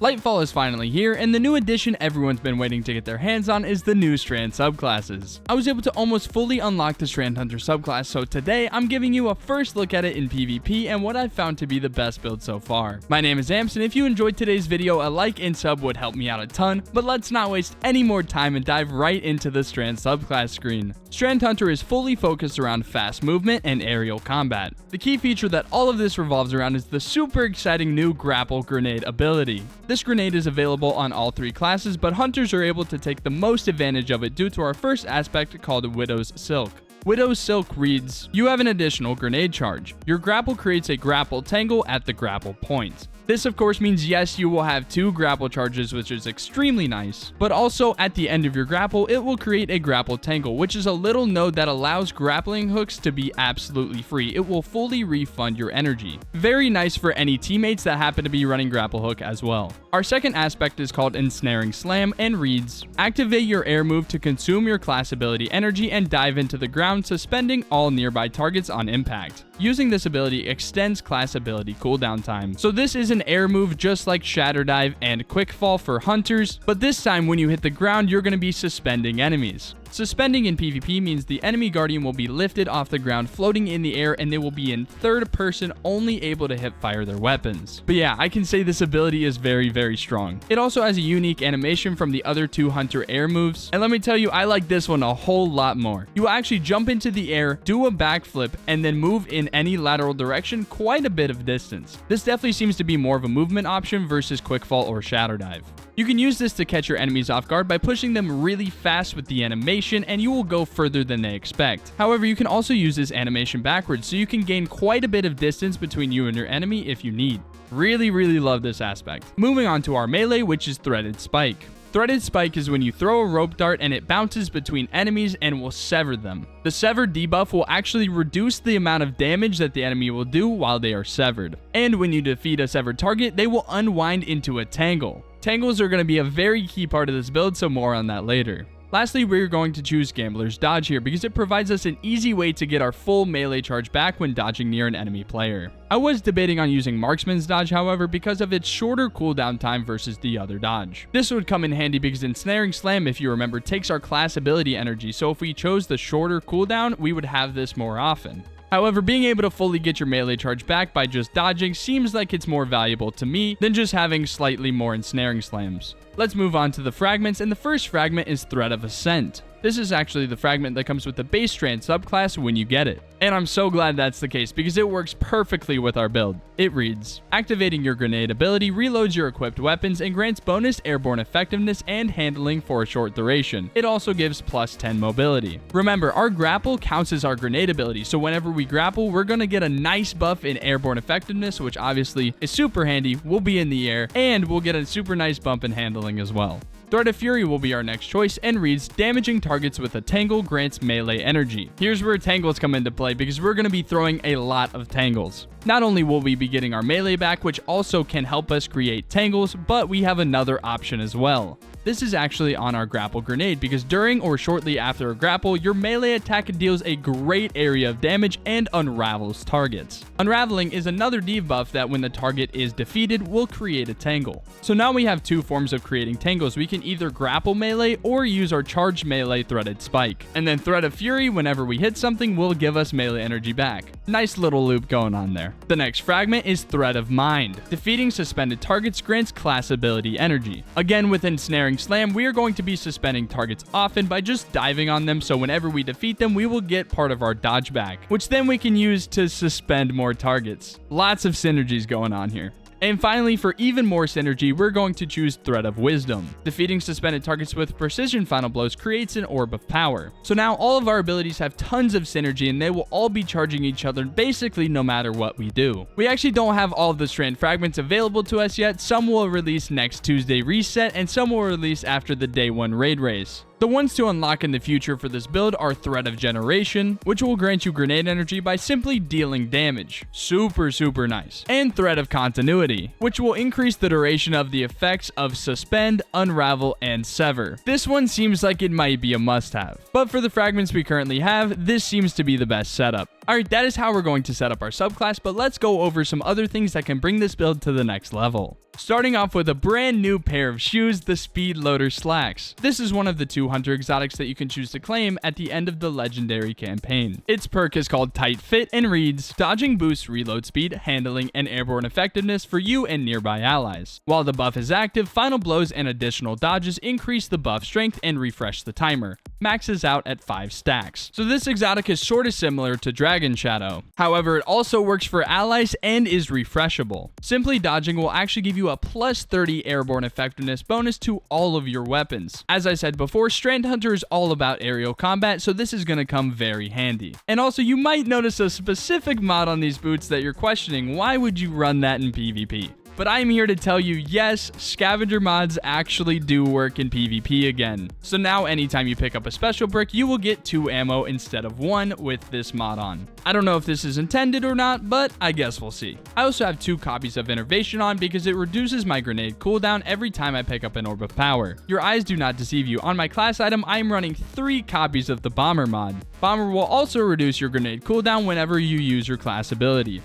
Lightfall is finally here, and the new addition everyone's been waiting to get their hands on is the new Strand Subclasses. I was able to almost fully unlock the Strand Hunter Subclass, so today I'm giving you a first look at it in PvP and what I've found to be the best build so far. My name is Amps, and if you enjoyed today's video, a like and sub would help me out a ton, but let's not waste any more time and dive right into the Strand Subclass screen. Strand Hunter is fully focused around fast movement and aerial combat. The key feature that all of this revolves around is the super exciting new Grapple Grenade ability. This grenade is available on all three classes, but hunters are able to take the most advantage of it due to our first aspect called Widow's Silk. Widow's Silk reads, you have an additional grenade charge. Your grapple creates a grapple tangle at the grapple point. This of course means yes, you will have 2 grapple charges, which is extremely nice, but also at the end of your grapple, it will create a grapple tangle, which is a little node that allows grappling hooks to be absolutely free. It will fully refund your energy. Very nice for any teammates that happen to be running grapple hook as well. Our second aspect is called Ensnaring Slam and reads, activate your air move to consume your class ability energy and dive into the ground, suspending all nearby targets on impact. Using this ability extends class ability cooldown time. So this is an air move just like Shatter Dive and Quick Fall for hunters, but this time when you hit the ground, you're going to be suspending enemies. Suspending in PvP means the enemy guardian will be lifted off the ground floating in the air and they will be in third person, only able to hip fire their weapons. But yeah, I can say this ability is very strong. It also has a unique animation from the other 2 hunter air moves, and let me tell you, I like this one a whole lot more. You will actually jump into the air, do a backflip, and then move in any lateral direction quite a bit of distance. This definitely seems to be more of a movement option versus Quick Fall or Shatter Dive. You can use this to catch your enemies off guard by pushing them really fast with the animation, and you will go further than they expect. However, you can also use this animation backwards, so you can gain quite a bit of distance between you and your enemy if you need. Really love this aspect. Moving on to our melee, which is Threaded Spike. Threaded Spike is when you throw a rope dart and it bounces between enemies and will sever them. The sever debuff will actually reduce the amount of damage that the enemy will do while they are severed. And when you defeat a severed target, they will unwind into a tangle. Tangles are going to be a very key part of this build, so more on that later. Lastly, we're going to choose Gambler's Dodge here because it provides us an easy way to get our full melee charge back when dodging near an enemy player. I was debating on using Marksman's Dodge, however, because of its shorter cooldown time versus the other dodge. This would come in handy because Ensnaring Slam, if you remember, takes our class ability energy, so if we chose the shorter cooldown, we would have this more often. However, being able to fully get your melee charge back by just dodging seems like it's more valuable to me than just having slightly more ensnaring slams. Let's move on to the fragments, and the first fragment is Thread of Ascent. This is actually the fragment that comes with the base Strand subclass when you get it. And I'm so glad that's the case because it works perfectly with our build. It reads, activating your grenade ability reloads your equipped weapons and grants bonus airborne effectiveness and handling for a short duration. It also gives plus 10 mobility. Remember, our grapple counts as our grenade ability, so whenever we grapple, we're going to get a nice buff in airborne effectiveness, which obviously is super handy. We'll be in the air, and we'll get a super nice bump in handling as well. Thread of Fury will be our next choice and reads, damaging targets with a tangle grants melee energy. Here's where tangles come into play because we're going to be throwing a lot of tangles. Not only will we be getting our melee back, which also can help us create tangles, but we have another option as well. This is actually on our grapple grenade because during or shortly after a grapple, your melee attack deals a great area of damage and unravels targets. Unraveling is another debuff that when the target is defeated will create a tangle. So now we have 2 forms of creating tangles. We can either grapple melee or use our charged melee Threaded Spike. And then Thread of Fury, whenever we hit something, will give us melee energy back. Nice little loop going on there. The next fragment is Thread of Mind. Defeating suspended targets grants class ability energy. Again, with Ensnaring Slam, we are going to be suspending targets often by just diving on them, so whenever we defeat them, we will get part of our dodge back, which then we can use to suspend more targets. Lots of synergies going on here. And finally, for even more synergy, we're going to choose Thread of Wisdom. Defeating suspended targets with precision final blows creates an orb of power. So now all of our abilities have tons of synergy and they will all be charging each other basically no matter what we do. We actually don't have all of the Strand fragments available to us yet. Some will release next Tuesday reset and some will release after the day 1 raid race. The ones to unlock in the future for this build are Thread of Generation, which will grant you grenade energy by simply dealing damage. Super nice. And Thread of Continuity, which will increase the duration of the effects of Suspend, Unravel, and Sever. This one seems like it might be a must-have. But for the fragments we currently have, this seems to be the best setup. Alright, that is how we're going to set up our subclass, but let's go over some other things that can bring this build to the next level. Starting off with a brand new pair of shoes, the Speed Loader Slacks. This is one of the 2 Hunter exotics that you can choose to claim at the end of the legendary campaign. Its perk is called Tight Fit and reads, dodging boosts reload speed, handling, and airborne effectiveness for you and nearby allies. While the buff is active, final blows and additional dodges increase the buff strength and refresh the timer. Maxes out at 5 stacks. So this exotic is sort of similar to Dragon Shadow. However, it also works for allies and is refreshable. Simply dodging will actually give you a plus 30 airborne effectiveness bonus to all of your weapons. As I said before, Strand Hunter is all about aerial combat, so this is going to come very handy. And also, you might notice a specific mod on these boots that you're questioning, why would you run that in PvP? But I'm here to tell you, yes, scavenger mods actually do work in PvP again. So now anytime you pick up a special brick, you will get 2 ammo instead of 1 with this mod on. I don't know if this is intended or not, but I guess we'll see. I also have 2 copies of Innervation on because it reduces my grenade cooldown every time I pick up an Orb of Power. Your eyes do not deceive you. On my class item, I am running 3 copies of the Bomber mod. Bomber will also reduce your grenade cooldown whenever you use your class ability.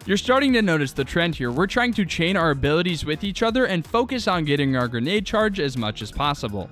You're starting to notice the trend here. We're trying to chain our abilities with each other and focus on getting our grenade charge as much as possible.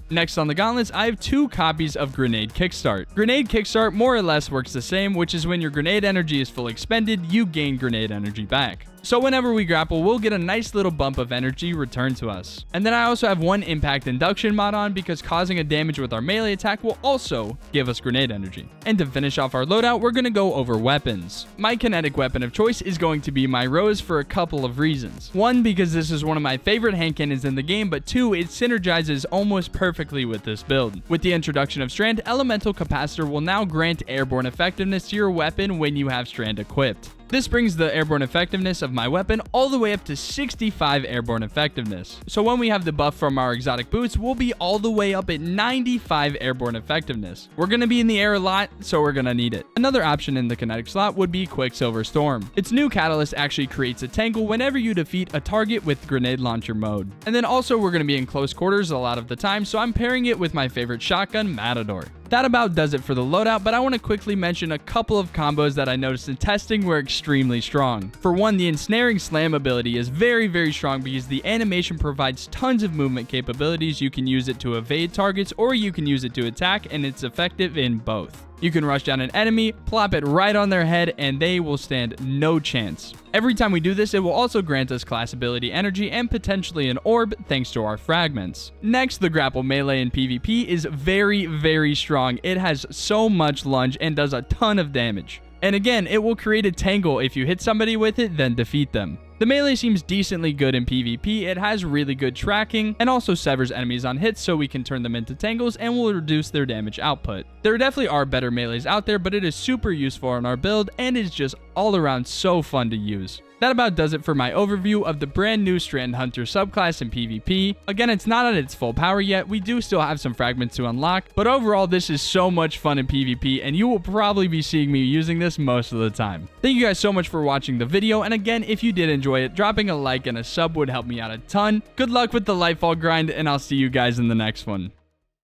Next on the gauntlets, I have 2 copies of Grenade Kickstart. Grenade Kickstart more or less works the same, which is when your grenade energy is fully expended, you gain grenade energy back. So whenever we grapple, we'll get a nice little bump of energy returned to us. And then I also have 1 impact induction mod on because causing a damage with our melee attack will also give us grenade energy. And to finish off our loadout, we're going to go over weapons. My kinetic weapon of choice is going to be my Rose for a couple of reasons. 1, because this is one of my favorite hand cannons in the game, but 2, it synergizes almost perfectly with this build. With the introduction of Strand, Elemental Capacitor will now grant airborne effectiveness to your weapon when you have Strand equipped. This brings the airborne effectiveness of my weapon all the way up to 65 airborne effectiveness. So when we have the buff from our exotic boots, we'll be all the way up at 95 airborne effectiveness. We're going to be in the air a lot, so we're going to need it. Another option in the kinetic slot would be Quicksilver Storm. Its new catalyst actually creates a tangle whenever you defeat a target with grenade launcher mode. And then also we're going to be in close quarters a lot of the time, so I'm pairing it with my favorite shotgun, Matador. That about does it for the loadout, but I want to quickly mention a couple of combos that I noticed in testing were extremely strong. For one, the Ensnaring Slam ability is very strong because the animation provides tons of movement capabilities. You can use it to evade targets or you can use it to attack, and it's effective in both. You can rush down an enemy, plop it right on their head, and they will stand no chance. Every time we do this, it will also grant us class ability energy and potentially an orb thanks to our fragments. Next, the grapple melee in PvP is very strong. It has so much lunge and does a ton of damage. And again, it will create a tangle. If you hit somebody with it, then defeat them. The melee seems decently good in PvP, it has really good tracking, and also severs enemies on hits so we can turn them into tangles and will reduce their damage output. There definitely are better melees out there, but it is super useful in our build and is just all around so fun to use. That about does it for my overview of the brand new Strand Hunter subclass in PvP. Again, it's not at its full power yet, we do still have some fragments to unlock, but overall this is so much fun in PvP and you will probably be seeing me using this most of the time. Thank you guys so much for watching the video, and again, if you did enjoy it, dropping a like and a sub would help me out a ton. Good luck with the Lightfall grind, and I'll see you guys in the next one.